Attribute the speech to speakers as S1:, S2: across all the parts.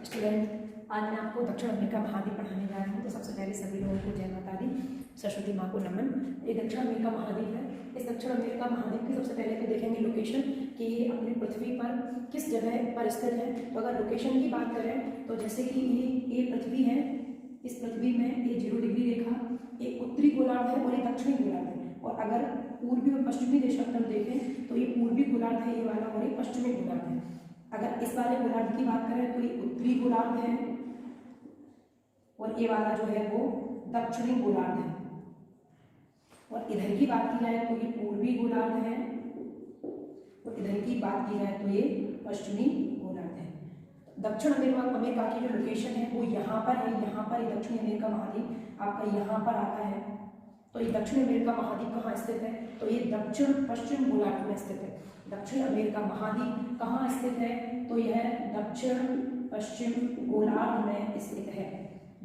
S1: Student, आज मैं आपको दक्षिण अमेरिका महाद्वीप पढ़ाने जा रही हूँ। तो सबसे पहले सभी लोगों को जय माता दी, सरस्वती माँ को नमन। ये दक्षिण अमेरिका महाद्वीप है। इस दक्षिण अमेरिका महाद्वीप की सबसे पहले तो देखेंगे लोकेशन कि ये अपनी पृथ्वी पर किस जगह पर स्थित है। तो अगर लोकेशन की बात करें तो जैसे कि ये पृथ्वी है, इस पृथ्वी में ये 0 डिग्री रेखा, ये उत्तरी गोलार्ध है और ये दक्षिणी गोलार्ध है। और अगर पूर्वी और पश्चिमी दिशा तरफ देखें तो ये पूर्वी गोलार्ध है ये वाला, और ये पश्चिमी गोलार्ध है। अगर इस वाले गोलार्ध की बात करें तो ये उत्तरी गोलार्ध है और ये वाला जो है वो दक्षिणी गोलार्ध है। और इधर की बात की जाए तो ये पूर्वी गोलार्ध है और इधर की बात की जाए तो ये पश्चिमी गोलार्ध है। दक्षिण अमेरिका की जो लोकेशन है वो यहाँ पर है। यहाँ पर ये दक्षिण अमेरिका महाद्वीप आपका यहाँ पर आता है। तो ये दक्षिण अमेरिका महाद्वीप कहाँ स्थित है? तो ये दक्षिण पश्चिम गोलार्ध में स्थित है। दक्षिण अमेरिका महाद्वीप कहाँ स्थित है? तो यह दक्षिण पश्चिम गोलार्ध में स्थित है।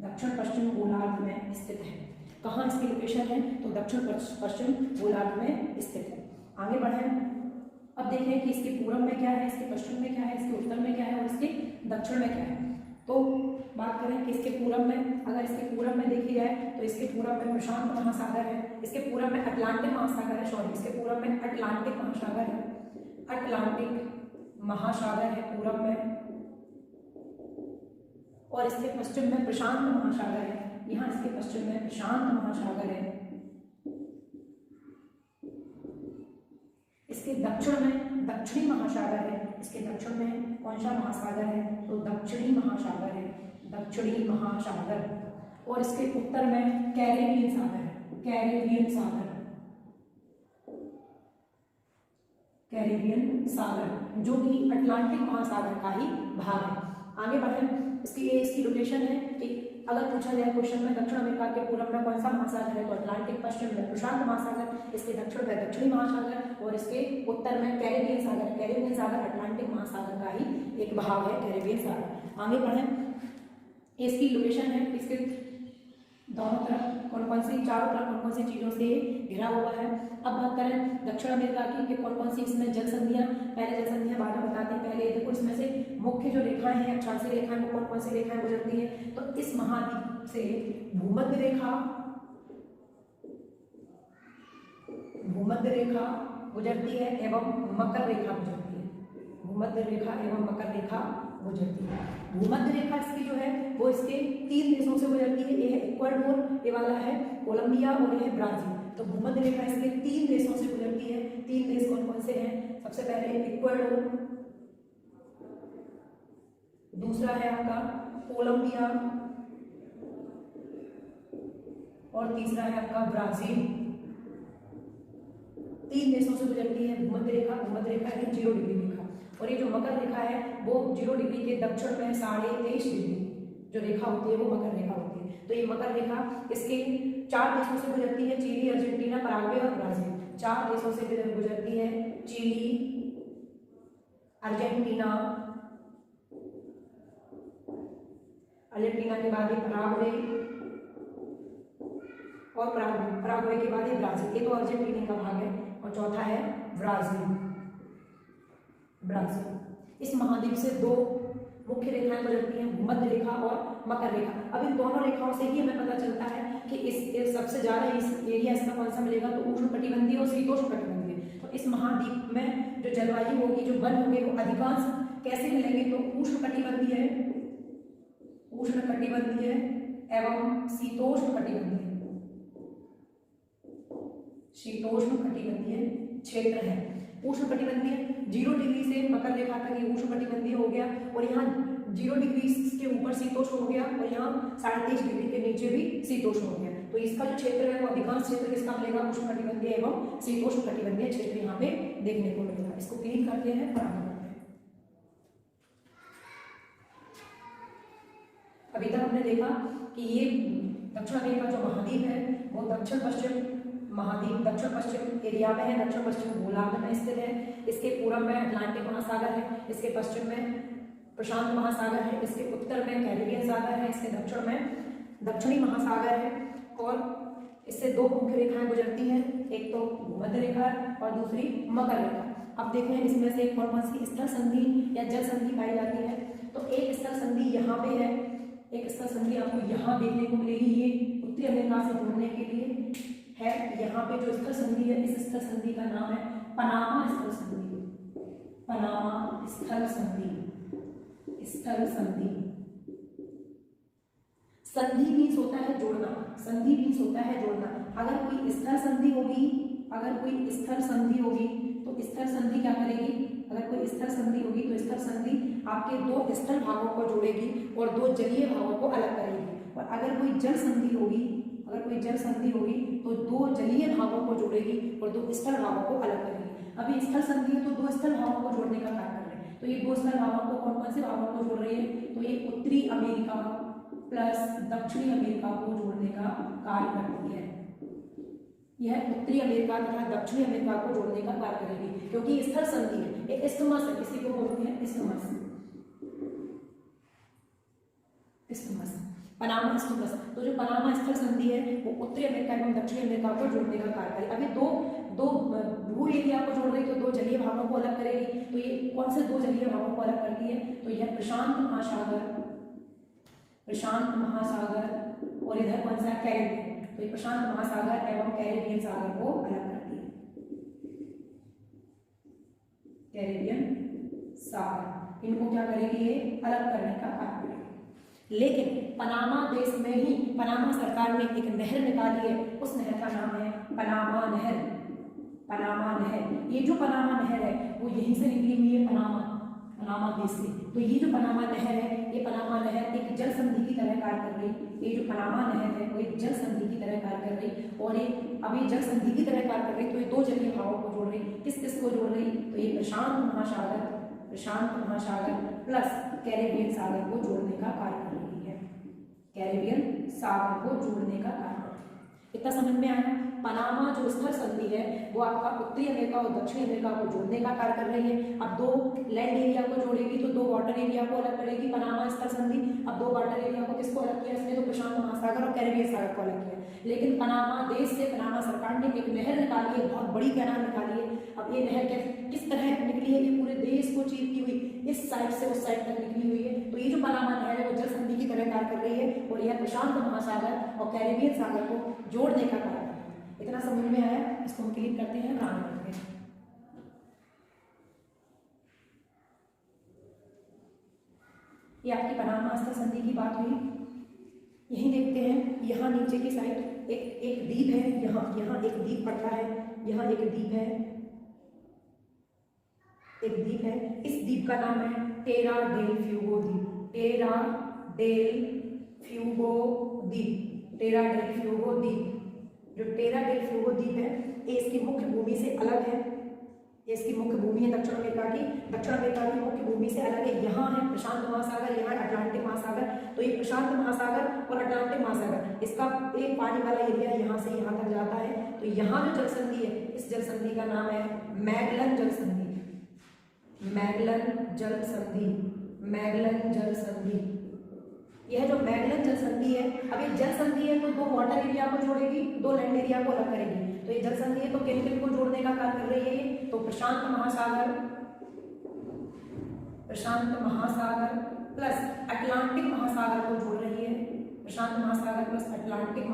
S1: दक्षिण पश्चिम गोलार्ध में स्थित है। कहाँ इसकी लोकेशन है? तो दक्षिण पश्चिम गोलार्ध में स्थित है। आगे बढ़ें, अब देखें कि इसके पूर्व में क्या है, इसके पश्चिम में क्या है, इसके उत्तर में क्या है और इसके दक्षिण में क्या है। तो बात करें कि इसके पूरब में, अगर इसके पूरब में देखी जाए तो इसके पूरब में प्रशांत महासागर है, इसके पूरब में अटलांटिक महासागर है, इसके पूरब में अटलांटिक महासागर है, अटलांटिक महासागर है पूरब में। और इसके पश्चिम में प्रशांत महासागर है। यहाँ इसके पश्चिम में प्रशांत महासागर है। इसके दक्षिण में दक्षिणी महासागर है। इसके दक्षिण में कौन सा महासागर है? तो दक्षिणी महासागर है, दक्षिणी महासागर। और इसके उत्तर में कैरेबियन सागर है, कैरेबियन सागर, कैरेबियन सागर जो कि अटलांटिक महासागर का ही भाग है। आगे बढ़े, इसकी लोकेशन है कि अगर पूछा जाए क्वेश्चन में दक्षिण अमेरिका के पूरब में कौन सा महासागर है तो अटलांटिक, पश्चिम में प्रशांत महासागर, इसके दक्षिण में दक्षिणी महासागर और इसके उत्तर में कैरेबियन सागर। कैरेबियन सागर अटलांटिक महासागर का ही एक भाग है, कैरेबियन सागर। आगे बढ़े, इसकी लोकेशन है, इसके दोनों तरफ कौन कौन सी, चारों तरफ कौन कौन सी चीजों से घिरा हुआ है। अब बात करें दक्षिण अमेरिका की कि कौन कौन सी इसमें जल संधियां, पहले जल संधियां बाद में बताते हैं। पहले देखो इसमें से मुख्य जो रेखाएं हैं, अक्षांशीय रेखाएं, वो कौन कौन सी रेखाएं गुजरती है। तो इस महाद्वीप से भूमध्य रेखा गुजरती है एवं मकर रेखा गुजरती है। भूमध्य रेखा एवं मकर रेखा गुजरती है। भूमध्य रेखा इसकी जो है वो इसके 3 देशों से गुजरती है। ये है इक्वाडोर, ये वाला है कोलंबिया और ये है ब्राजील। तो भूमध्य रेखा इसके 3 देशों से गुजरती है। 3 देश कौन कौन से हैं? सबसे पहले इक्वाडोर, दूसरा है आपका कोलंबिया और तीसरा है आपका ब्राजील। 3 देशों से गुजरती है भूमध्य रेखा। भूमध्य रेखा है 0 डिग्री रेखा और ये जो मकर रेखा है वो 0 डिग्री के दक्षिण में 23.5 डिग्री जो रेखा होती है वो मकर रेखा होती है। तो ये मकर रेखा इसके 4 देशों से गुजरती है, चिली, अर्जेंटीना, पराग्वे और ब्राजील। 4 देशों से गुजरती है, चिली, अर्जेंटीना के बाद ये पराग्वे और पराग्वे के बाद ये ब्राजील। ये तो अर्जेंटीना का भाग है और चौथा है ब्राजील। इस महाद्वीप से 2 मुख्य रेखाएं गुजरती हैं, भूमध्य रेखा और मकर रेखा। अब इन दोनों रेखाओं से ही हमें पता चलता है कि इस सबसे ज्यादा इस एरिया इसका कौन सा मिलेगा तो उष्णकटिबंधीय और शीतोष्णकटिबंधीय। तो इस महाद्वीप में जो जलवायु होगी, जो वन होंगे वो अधिकांश कैसे मिलेंगे तो उष्णकटिबंधीय एवं शीतोष्णकटिबंधीय क्षेत्र है। उष्णकटिबंधीय 0 डिग्री से मकर रेखा तक ये उष्णकटिबंधीय हो गया और यहाँ 0 डिग्री के ऊपर शीतोष्ण हो गया और यहाँ 23.5 डिग्री के नीचे भी शीतोष्ण हो गया। तो इसका जो क्षेत्र है वो अधिकांश क्षेत्र किसका मिलेगा? उष्णकटिबंधीय एवं शीतोष्णकटिबंधीय क्षेत्र यहाँ पे देखने को मिलेगा। इसको क्लीन करते हैं और आगे बढ़ते हैं। अभी तक हमने देखा कि ये दक्षिण अमेरिका जो महाद्वीप है वो दक्षिण पश्चिम एरिया में है, दक्षिण पश्चिम गोलार्ध में स्थित है। इसके पूर्व में अटलांटिक महासागर है, इसके पश्चिम में प्रशांत महासागर है, इसके उत्तर में कैरेबियन सागर है, इसके दक्षिण में दक्षिणी महासागर है। और इससे 2 मुख्य रेखाएं गुजरती हैं, एक तो भूमध्य रेखा और दूसरी मकर रेखा। अब देखें इसमें से कौन कौन सी स्थल संधि या जल संधि पाई जाती है। तो एक स्थल संधि यहाँ पे है, एक स्थल संधि आपको यहाँ देखने को मिलेगी, ये उत्तरी अमेरिका से जोड़ने के लिए है। यहाँ पे जो स्थल संधि है, इस स्थल संधि का नाम है पनामा स्थल संधि। पनामा स्थल संधि, स्थल संधि। संधि मीन्स होता है जोड़ना, संधि मीन्स होता है जोड़ना। अगर कोई स्थल संधि होगी, अगर कोई स्थल संधि होगी तो स्थल संधि क्या करेगी, अगर कोई स्थल संधि होगी तो स्थल संधि आपके दो स्थल भागों को जोड़ेगी और दो जलीय भागों को अलग करेगी। और अगर कोई जल संधि होगी, अगर कोई जल संधि होगी तो दो जलीय भागों को जोड़ेगी और दो स्थल भागों को अलग करेगी। अभी स्थल संधि है तो दो स्थल भागों को जोड़ने का कार्य कर रहे हैं। तो ये दो स्थल भागों को कौन कौन से भागों को जोड़ रही है, तो ये उत्तरी अमेरिका प्लस दक्षिणी अमेरिका को जोड़ने का कार्य करती है। यह उत्तरी अमेरिका तथा दक्षिणी अमेरिका को जोड़ने का कार्य करेगी, क्योंकि स्थल संधि है, एक इस्थमस है, किसी को बोलते हैं इस्थमस, इस्थमस, पनामा इस्थमस। तो जो पनामा स्थल संधि है वो उत्तरी अमेरिका एवं दक्षिणी अमेरिका को जोड़ने का कार्य करेगी। अभी दो भू एरिया को जोड़ रही तो दो जलीय भागों को अलग करेगी। तो ये कौन से दो जलीय भागों को अलग करती है, तो यह प्रशांत महासागर, प्रशांत महासागर और इधर कौन सा कैरेबियन। तो ये प्रशांत महासागर एवं कैरेबियन सागर को अलग करती है, कैरेबियन सागर, इनको क्या करेगी, ये अलग करने का कार्य करेगी। लेकिन पनामा देश में ही पनामा सरकार ने एक नहर निकाली है, उस नहर का नाम है पनामा नहर। पनामा नहर, ये जो पनामा नहर है वो यहीं से निकली हुई है, पनामा देश से। तो ये जो पनामा नहर है, ये पनामा नहर एक जल संधि की तरह कार्य कर रही। ये जो पनामा नहर है वो एक जल संधि की तरह कार्य कर रही और ये अभी जल संधि की तरह कार्य कर रही। तो ये दो जलीय भागों को जोड़ रही, किस किस को जोड़ रही, तो ये प्रशांत महासागर, प्रशांत महासागर प्लस कैरेबियन सागर को जोड़ने का कार्य कर रही है, कैरेबियन सागर को जोड़ने का कार्य। इतना समझ में आया। पनामा जो स्थल संधि है वो आपका उत्तरी अमेरिका और दक्षिणी अमेरिका को जोड़ने का कार्य कर रही है। अब दो लैंड एरिया को जोड़ेगी तो दो वाटर एरिया को अलग करेगी, पनामा स्थल संधि। अब दो वाटर एरिया को किसको अलग किया इसने, तो प्रशांत महासागर और कैरेबियन सागर को अलग किया। लेकिन पनामा देश से पनामा सरकार ने एक नहर निकाली है, बहुत बड़ी कैनाल निकाली है। अब ये नहर किस तरह निकली है, ये पूरे देश को चीरती हुई इस साइड से उस साइड तक निकली हुई है। तो ये जो पनामा नहर है वो जल संधि की तरह कार्य कर रही है और यह प्रशांत महासागर और कैरेबियन सागर को जोड़ने का कार्य। इतना समझ में आया, इसको हम क्लिक करते हैं राउंड करके। ये आपकी पनामा स्थल संधि की बात हुई। यही देखते हैं, यहाँ नीचे की साइड एक द्वीप है, यहाँ एक द्वीप पड़ता है, यहाँ एक द्वीप है, एक द्वीप है। इस द्वीप का नाम है टेरा डेल फ्यूगो द्वीप, टेरा डेल फ्यूगो द्वीप, टेरा डेल फ्यूगो द्वीप। जो टेरा डेल फ्यूगो द्वीप है ये इसकी मुख्य भूमि से अलग है, ये इसकी मुख्य भूमि है दक्षिण अमेरिका की, दक्षिण अमेरिका की मुख्य भूमि से अलग है। यहाँ है प्रशांत महासागर, यहाँ अटलांटिक महासागर। तो ये प्रशांत महासागर और अटलांटिक महासागर, इसका एक पानी वाला एरिया यहाँ से यहाँ तक जाता है। तो यहाँ जो जल संधि है, इस जल संधि का नाम है मैगलन जल संधि, मैगलन जल संधि, मैगलन जल संधि। यह जो मैगलन जल संधि है, अब ये जल संधि है तो दो वाटर एरिया को जोड़ेगी, दो लैंड एरिया को अलग करेगी। तो ये जल संधि है तो किन किन को जोड़ने का कार्य कर रही है ये, तो प्रशांत महासागर, प्रशांत महासागर प्लस अटलांटिक महासागर को जोड़ रही है, प्रशांत महासागर प्लस अटलांटिक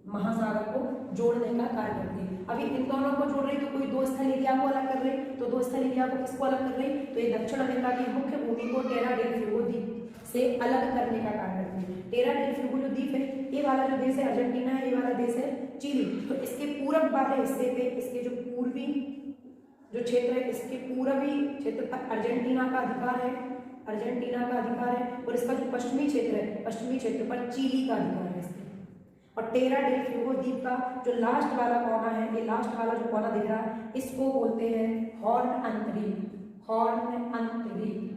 S1: महासागर को जोड़ने का कार्य करती है। अभी इन दोनों को जोड़ रही तो कोई दो स्थल एरिया को अलग कर रही, तो दो स्थल एरिया को किसको अलग कर रही, तो ये दक्षिण अमेरिका की मुख्य भूमि को टेरा डेल फ्यूगो द्वीप से अलग करने का कार्य करती है। टेरा डेल फ्यूगो जो द्वीप है, ये वाला जो देश है अर्जेंटीना है, ये वाला देश है चिली। तो इसके पूरब वाले हिस्से पे, इसके जो पूर्वी जो क्षेत्र है, इसके पूर्वी क्षेत्र पर अर्जेंटीना का अधिकार है, अर्जेंटीना का अधिकार है। और इसका जो पश्चिमी क्षेत्र है, पश्चिमी क्षेत्र पर चिली का अधिकार है इसके। और टेरा डेल फ्यूगो द्वीप का जो लास्ट वाला कोना है, ये लास्ट वाला जो कोना दिख रहा है, इसको बोलते हैं हॉर्न अंतरीप, हॉर्न अंतरीप,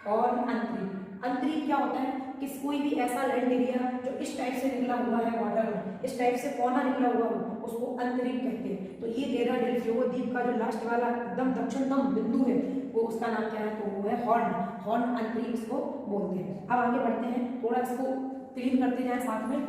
S1: हॉर्न अंतरीप। अंतरीप क्या होता है कि कोई भी ऐसा लैंड एरिया जो इस टाइप से निकला हुआ है, वाटर में इस टाइप से कोना निकला हुआ हो, उसको अंतरीप कहते हैं। तो ये टेरा डेल फ्यूगो द्वीप का जो लास्ट वाला एकदम दक्षिणतम बिंदु है, वो उसका नाम क्या है, तो वो है हॉर्न, हॉर्न अंतरीप इसको बोलते हैं। अब आगे बढ़ते हैं, थोड़ा इसको क्लीन करते जाएं साथ में।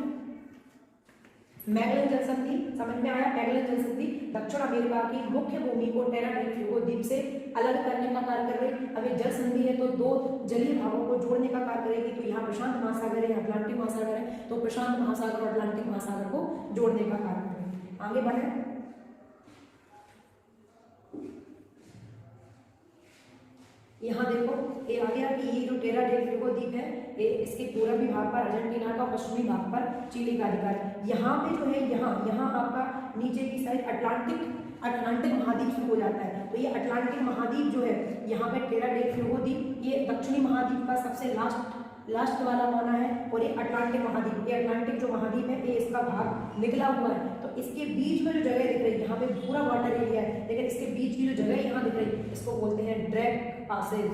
S1: मैगलन जल संधि समझ में आया। मैगलन जल संधि दक्षिण अमेरिका की मुख्य भूमि को टेरा डेल फ्यूगो द्वीप से अलग करने का कार्य कर रही। अब ये जल संधि है तो दो जलीय भागों को जोड़ने का कार्य करेगी। तो यहाँ प्रशांत महासागर है, अटलांटिक महासागर है, तो प्रशांत महासागर और अटलांटिक महासागर को जोड़ने का कार्य करेगी। आगे बढ़े, यहाँ देखो ये आ गया कि ये जो टेरा डेल फ्यूगो द्वीप है ये इसके पूर्वी भाग पर अर्जेंटीना का, पश्चिमी भाग पर चिली का अधिकार है। यहाँ पे जो है यहाँ आपका नीचे की साइड अटलांटिक महाद्वीप शुरू हो जाता है। तो ये अटलांटिक महाद्वीप जो है यहाँ पे टेरा डेल फ्यूगो द्वीप ये दक्षिणी महाद्वीप का सबसे लास्ट वाला कोना है। और ये अटलांटिक महाद्वीप, ये अटलांटिक जो महाद्वीप है ये इसका भाग निकला हुआ है। तो इसके बीच में जो जगह दिख रही है यहाँ पे पूरा वाटर एरिया है, लेकिन इसके बीच की जो जगह यहाँ दिख रही है इसको बोलते हैं ड्रैग पासेज।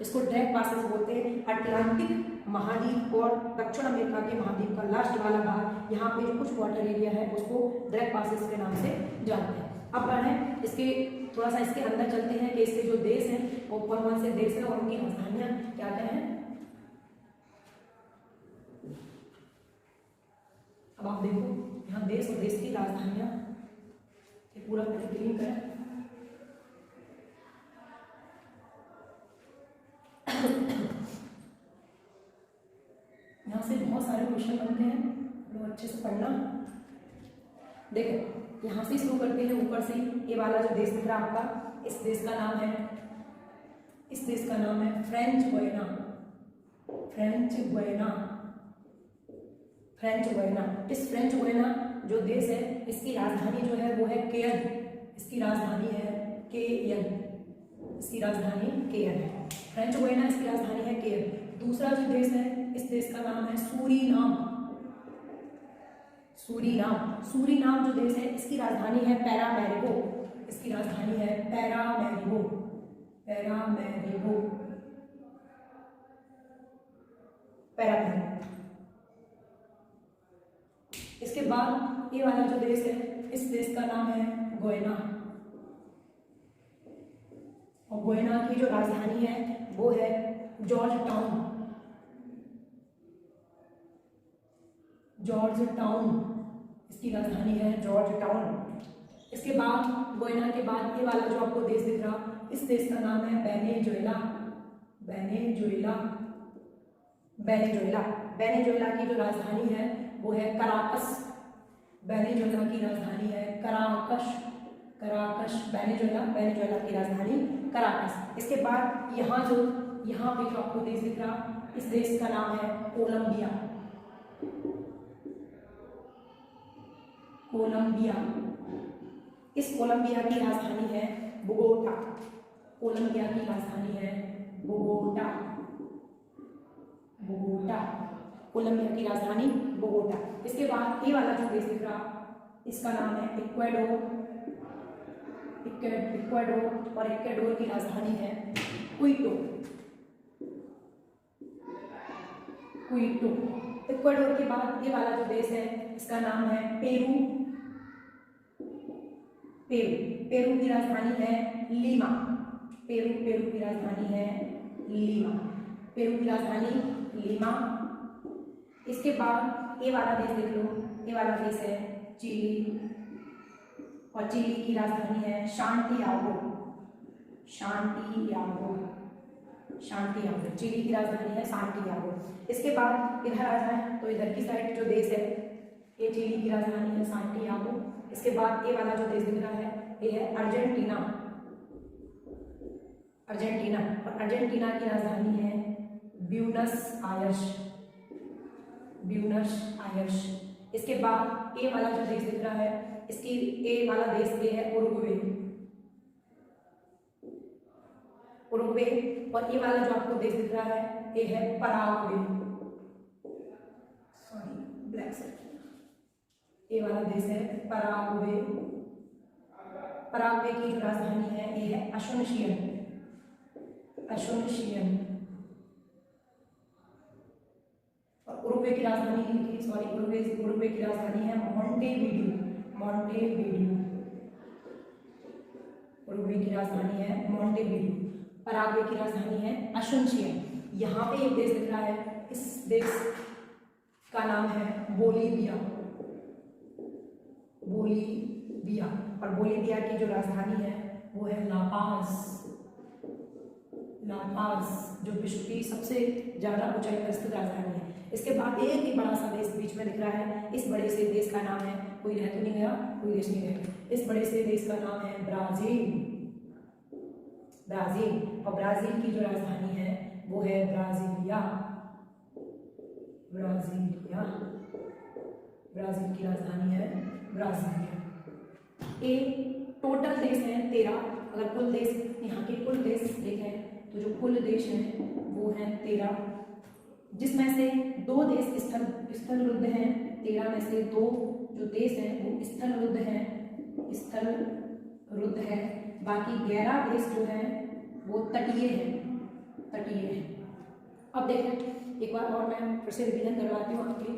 S1: इसको ड्रैग पासेज बोलते हैं। अटलांटिक महाद्वीप और दक्षिण अमेरिका के महाद्वीप का लास्ट वाला भाग यहाँ पे जो कुछ वाटर एरिया है उसको ड्रैग पासेज के नाम से जानते हैं। अब बढ़े इसके थोड़ा सा इसके अंदर चलते हैं कि इसके जो देश हैं वो कौन कौन से देश हैं और उनकी राजधानियां क्या क्या हैं। अब आप देखो यहाँ देश और देश की राजधानियां पूरा क्लीन करें। यहाँ से बहुत सारे क्वेश्चन बनते हैं, लोग अच्छे से पढ़ना। देखो यहाँ से शुरू करते हैं ऊपर से। ये वाला जो देश दिख रहा है आपका, इस देश का नाम है फ्रेंच गुयाना। इस फ्रेंच गुयाना जो देश है इसकी राजधानी जो है वो है केयन। इसकी राजधानी केयन है। फ्रेंच गुयाना इसकी राजधानी है केयन। दूसरा जो देश है इस देश का नाम है सूरीनाम जो देश है इसकी राजधानी है पैरामेरिगो। इसके बाद ये वाला जो देश है इस देश का नाम है गुयाना। और गुयाना की जो राजधानी है वो है जॉर्ज टाउन। इसकी राजधानी है जॉर्ज टाउन। इसके बाद गुयाना के बाद ये वाला जो आपको देश दिख रहा इस देश का नाम है वेनेजुएला की जो राजधानी है वो है कराकस। वेनेजुएला की राजधानी है कराकस। वेनेजुएला की राजधानी कराकस। इसके बाद यहाँ पे जो आपको देश दिख रहा इस देश का नाम है कोलंबिया। इस कोलंबिया की राजधानी है बोगोटा। कोलंबिया की राजधानी बोगोटा। इसके बाद ये वाला जो देश दिख रहा इसका नाम है इक्वाडोर। और इक्वाडोर की राजधानी है क्विटो। इक्वाडोर के बाद ये वाला जो देश है इसका नाम है पेरू की राजधानी है लीमा। पेरू की राजधानी लीमा। इसके बाद ये वाला देश देख लो, ये वाला देश है चिली। और चिली की राजधानी है शांतियागो। चिली की राजधानी है शांतियागो। इसके बाद इधर आ जाए तो इधर की साइड जो देश है ये चिली की राजधानी है शांतियागो। इसके बाद ये वाला जो देश दिख रहा है ये है अर्जेंटीना। और अर्जेंटीना की राजधानी है ब्यूनस आयर्स। इसके बाद ये वाला जो देश दिख रहा है इसकी ये वाला देश ये है उरुग्वे। और ये वाला जो आपको देश दिख रहा है ये है पराग्वे। ये वाला देश है पराग्वे। की जो राजधानी है ये है असुनशियन। और उरुग्वे की राजधानी उरुग्वे की राजधानी है मोंटेवीडियो। उरुग्वे की राजधानी है मोंटेवीडियो। पराग्वे की राजधानी है असुनशियन। यहाँ पे एक देश दिख रहा है, इस देश का नाम है बोलीविया। बोलीविया, और बोलीविया की जो राजधानी है वो है लापाज। लापाज जो विश्व की सबसे ज्यादा ऊंचाई पर स्थित राजधानी है। इसके बाद एक ही बड़ा सा देश बीच में दिख रहा है। इस बड़े से देश का नाम है, कोई रह तो नहीं गया, कोई देश नहीं गया, इस बड़े से देश का नाम है ब्राजील। ब्राजील, और ब्राजील की जो राजधानी है वो है ब्राजीलिया। ब्राजीलिया, ब्राजील की राजधानी है ब्राजीलिया। ये टोटल देश है 13। अगर कुल देश, यहाँ के कुल देश देखें तो जो कुल देश हैं वो हैं 13, जिसमें से 2 देश स्थलरुद्ध हैं। 13 में से 2 जो देश हैं वो स्थलरुद्ध हैं, स्थलरुद्ध है। बाकी 11 देश जो हैं वो तटीय हैं, तटीय हैं। अब देखें एक बार और मैं फिर से रिवीजन करवाती हूँ आपकी।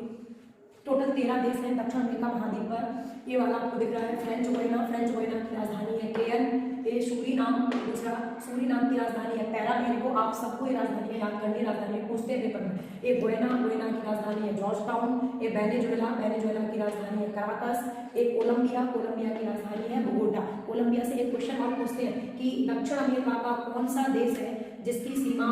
S1: टोटल 13 देश हैं दक्षिण अमेरिका महाद्वीप पर। ये वाला आपको दिख रहा है फ्रेंच गुयाना। फ्रेंच गुयाना की राजधानी है केयन। ये सूरीनाम, दूसरा सूरीनाम की राजधानी है पैरामेरिको। आप सबको ये राजधानी याद करनी, राजधानी पूछते हैं पेपर में। ये गुयाना, गुयाना की राजधानी है जॉर्ज टाउन। ये वेनेजुएला, वेनेजुएला की राजधानी है कराकस। एक कोलंबिया, कोलंबिया की राजधानी है बोगोटा। कोलंबिया से एक क्वेश्चन और पूछते हैं कि दक्षिण अमेरिका का कौन सा देश है जिसकी सीमा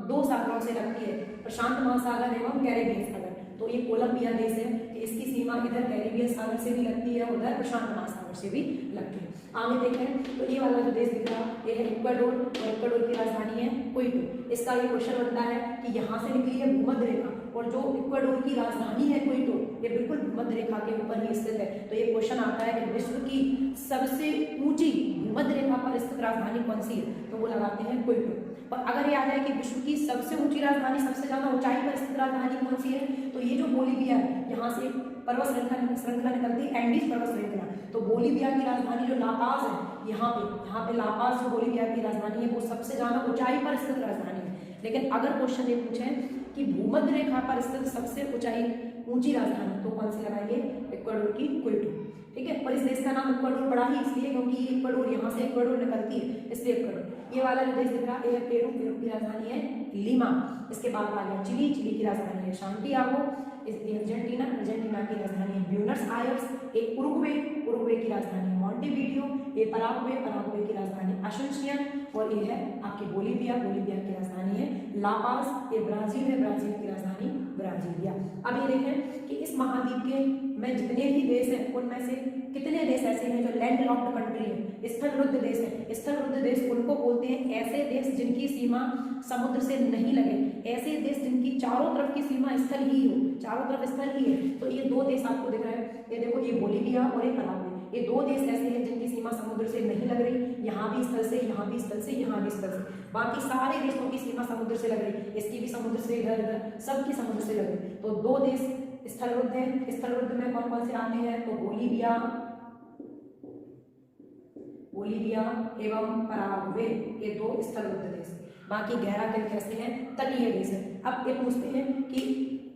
S1: 2 सागरों से लगती है, प्रशांत महासागर एवं कैरेबियन सागर। तो ये कोलंबिया देश है कि इसकी सीमा इधर कैरेबियन सागर से भी लगती है, उधर प्रशांत महासागर से भी लगती है। आगे देखें तो ये वाला जो देश दिख रहा है ये है इक्वाडोर, और इक्वाडोर की राजधानी है क्विटो। इसका ये क्वेश्चन बनता है कि यहाँ से निकली है भूमध्य रेखा, और जो इक्वाडोर की राजधानी है क्विटो ये बिल्कुल भूमध्य रेखा के ऊपर ही स्थित है। तो ये क्वेश्चन आता है कि विश्व की सबसे ऊंची भूमध्य रेखा पर स्थित राजधानी कौन सी है, तो वो लगाते हैं क्विटो। और अगर ये आ जाए कि विश्व की सबसे ऊंची राजधानी, सबसे ज्यादा ऊंचाई पर स्थित राजधानी कौन सी है, तो ये जो बोलीविया है, यहाँ से पर्वत श्रृंखला निकलती है, एंडीज पर्वत श्रृंखला। तो बोलीविया की राजधानी जो लापाज है, यहाँ पे लापाज जो बोलीविया की राजधानी है वो सबसे ज्यादा ऊंचाई पर स्थित राजधानी है। लेकिन अगर क्वेश्चन ये पूछे कि भूमध्य रेखा पर स्थित सबसे ऊंची राजधानी, तो कौन सी लगाएंगे, इक्वाडोर की क्विटो। ठीक है, और इस देश का नाम इक्वाडोर पड़ा ही इसलिए क्योंकि इक्वाडोर, यहाँ से इक्वाडोर निकलती है, इसलिए इक्वाडोर। ये वाला जो देश दिख रहा है पेरू, पेरू की राजधानी है लीमा। इसके बाद आ गया चिली, चिली की राजधानी है सांटियागो। अर्जेंटीना, अर्जेंटीना की राजधानी है ब्यूनस आयर्स। एक उरुग्वे, उरुग्वे की राजधानी है मोंटेवीडियो। ये पराग्वे, पराग्वे की राजधानी असुंसियन। और ये है आपकी बोलीविया, बोलीविया की राजधानी है लापाज। ये ब्राजील है, ब्राजील की राजधानी ब्राजीलिया। अब ये देखें कि इस महाद्वीप के में जितने भी देश हैं उनमें से कितने देश ऐसे हैं जो लैंड लॉक्ड कंट्री है, स्थलरुद्ध देश है। स्थलरुद्ध देश उनको बोलते हैं ऐसे देश जिनकी सीमा समुद्र से नहीं लगे, ऐसे देश जिनकी चारों तरफ की सीमा स्थल ही हो, चारों तरफ स्थल ही है। तो ये 2 देश आपको दिख रहे हैं, ये देखो, ये बोलीविया और ये पराग्वे। ये 2 देश ऐसे हैं जिनकी सीमा समुद्र से नहीं लग रही, यहाँ भी स्थल से, यहाँ भी स्थल से, यहाँ भी स्थल से। बाकी सारे देशों की सीमा समुद्र से लग रही, इसकी भी समुद्र से, इधर इधर सबकी समुद्र से लग रही। तो 2 देश स्थलरुद्ध है। स्थलरुद्ध में कौन कौन से आते हैं, तो बोलीविया, बोलीविया एवं पराग्वे, ये 2 स्थलरुद्ध देश। बाकी 11 देश कैसे हैं, तटीय देश है। अब ये पूछते हैं कि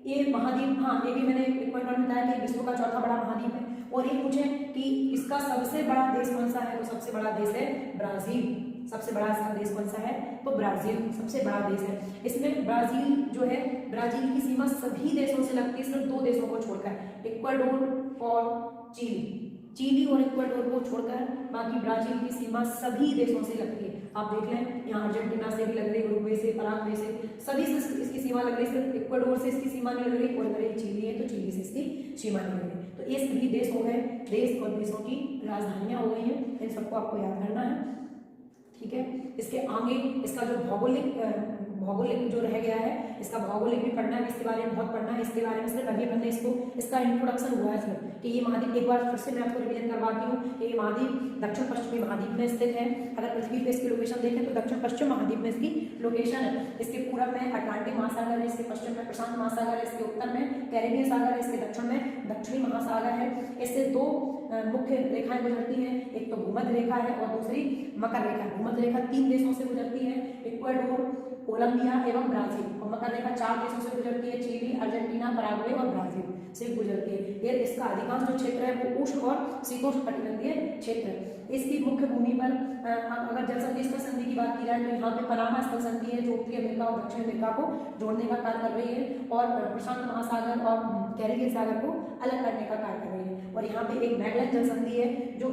S1: ये महाद्वीप, हाँ ये भी मैंने एक पॉइंट और बताया कि विश्व का चौथा बड़ा महाद्वीप है। और ये पूछे कि इसका सबसे बड़ा देश कौन सा है, तो सबसे बड़ा देश है ब्राजील। सबसे बड़ा इसका देश कौन सा है, तो ब्राजील सबसे बड़ा देश है। इसमें ब्राजील जो है, ब्राजील की सीमा सभी देशों से लगती है, सिर्फ 2 देशों को छोड़कर, इक्वाडोर और चिली। चिली और इक्वाडोर को छोड़कर बाकी ब्राजील की सीमा सभी देशों से लगती है। आप देख लें, यहाँ अर्जेंटीना से भी लग रही, उरुग्वे से, पराग्वे से, सभी से इसकी सीमा लग रही, सिर्फ इक्वाडोर से इसकी सीमा नहीं लग रही। और अगर चिली है तो चिली से इसकी सीमा नहीं लग रही। तो ये सभी देश हो गए, देश और देशों की राजधानियां हो गई हैं, इन सबको आपको याद करना है। ठीक है, इसके आगे इसका जो भौगोलिक जो रह गया है, इसका भौगोलिक भी पढ़ना है, इसके बारे में बहुत पढ़ना है। इसके बारे में सिर्फ अभी हमने इसका इंट्रोडक्शन हुआ है सिर्फ कि ये महाद्वीप, एक बार फिर से मैं आपको रिवीजन करवाती हूँ कि ये महाद्वीप दक्षिण पश्चिमी महाद्वीप में स्थित है। अगर पृथ्वी पे इसकी लोकेशन देखें तो दक्षिण पश्चिम महाद्वीप में इसकी लोकेशन है। इसके पूरब में अटलांटिक महासागर है, इसके पश्चिम में प्रशांत महासागर है, इसके उत्तर में कैरेबियन सागर है, इसके दक्षिण में दक्षिणी महासागर है। इससे 2 मुख्य रेखाएं गुजरती हैं, एक तो भूमध्य रेखा है और दूसरी मकर रेखा। भूमध्य रेखा 3 देशों से गुजरती है, इक्वाडोर, कोलंबिया एवं ब्राजील। और मकर रेखा 4 देशों से गुजरती है, चिली, अर्जेंटीना, पराग्वे और ब्राजील से गुजरती है। ये इसका अधिकांश जो क्षेत्र है वो उष्ण और शीतोष्ण कटिबंधीय क्षेत्र है। इसकी मुख्य भूमि पर अगर जल संधि की बात की जाए तो यहाँ पे पनामा स्थल संधि है जो उत्तरी अमेरिका और दक्षिण अमेरिका को जोड़ने का कार्य कर रही है और प्रशांत महासागर और कैरिबियन सागर को अलग करने का कार्य कर रही है। और यहाँ पे एक मैगलन जल संधि है जो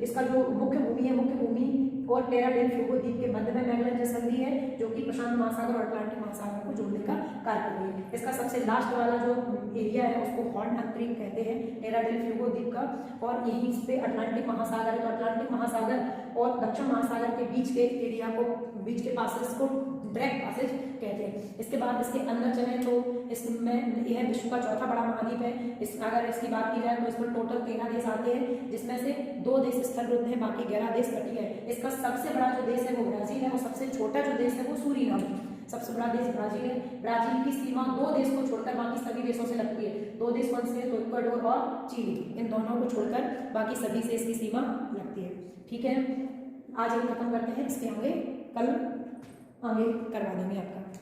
S1: इसका जो मुख्य भूमि और टेरा डेल फ्यूगो द्वीप के मध्य में मैगलन जल संधि है जो कि प्रशांत महासागर और अटलांटिक महासागर को जोड़ने का कार्य कर रही है। इसका सबसे लास्ट वाला जो एरिया है उसको हॉर्न अंतरिक्ष कहते हैं, टेरा डेल फ्यूगो द्वीप का, और यहीं पे अटलांटिक महासागर है। तो अटलांटिक महासागर और दक्षिण महासागर के बीच के एरिया को, बीच के पासेज को डायरेक्ट पासेज कहते हैं। इसके बाद इसके अंदर चले तो इसमें यह विश्व का चौथा बड़ा महाद्वीप है। अगर इसकी बात की जाए तो इसमें टोटल 13 देश आते हैं जिसमें से 2 देश स्थलरुद्ध हैं, बाकी 11 देश तटीय है। इसका सबसे बड़ा जो देश है वो ब्राजील है और सबसे छोटा जो देश है वो सूरीनाम है। सबसे बड़ा देश ब्राजील है। ब्राजील की सीमा 2 देश को छोड़कर बाकी सभी देशों से लगती है। 2 देश कौन से हैं? तो इक्वाडोर और चिली, इन दोनों को छोड़कर बाकी सभी से इसकी सीमा लगती है। ठीक है, आज हम खत्म करते हैं, इसके आगे कल आगे करवा देंगे आपका।